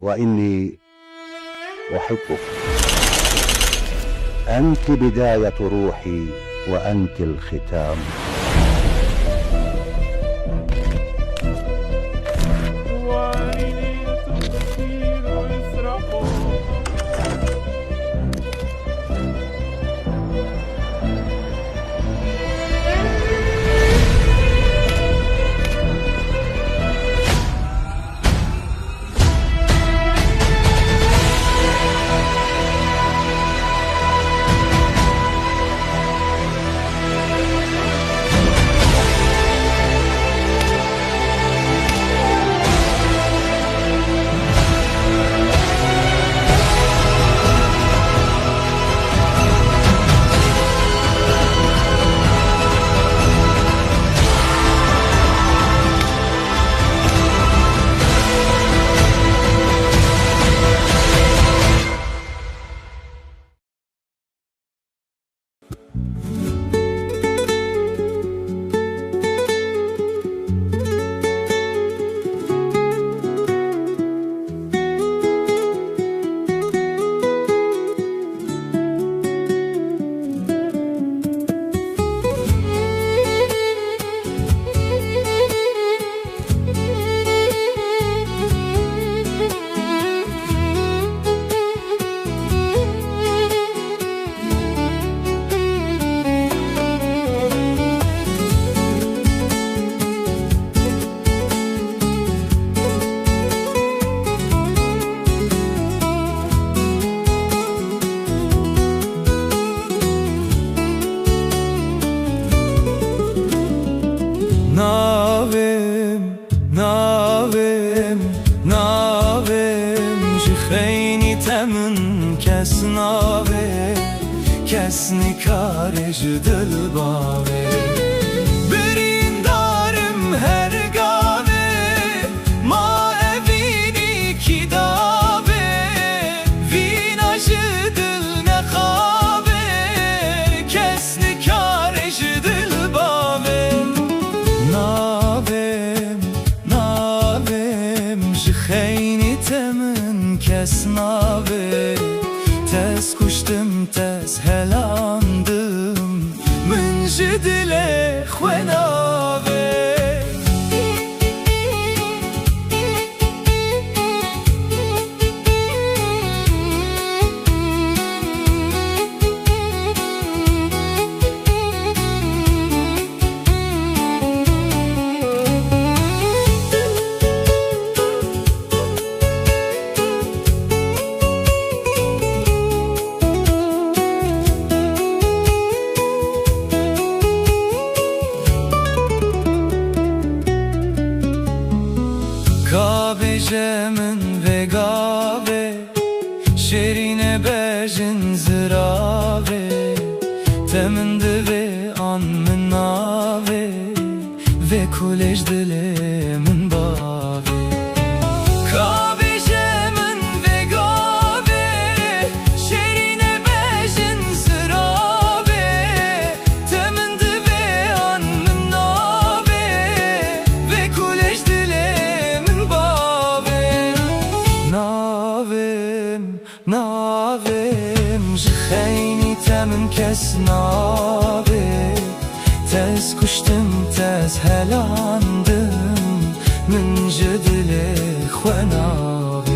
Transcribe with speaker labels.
Speaker 1: وإني أحبك. أنت بداية روحي وأنت الختام.
Speaker 2: ناویم جی خیلی تمن کس ناوه کس نکارج دل باوه برین دارم هر گاوه ما evini kidabe vinajı dil nekhabe kes nkarij dil bawe navem ji kheyni temin kes nave tez kuştum tez helandım min ji dile xwenave Kabejemin ve gave şerine bejin zirave teminde ve an nave ve kulej dilemin bave Kabejemin ve gave şerine bejin zirave teminde ve an nave ve kulej navem ji kheyni temin kes nave tez kuştum tez helandım min ji dile xwenave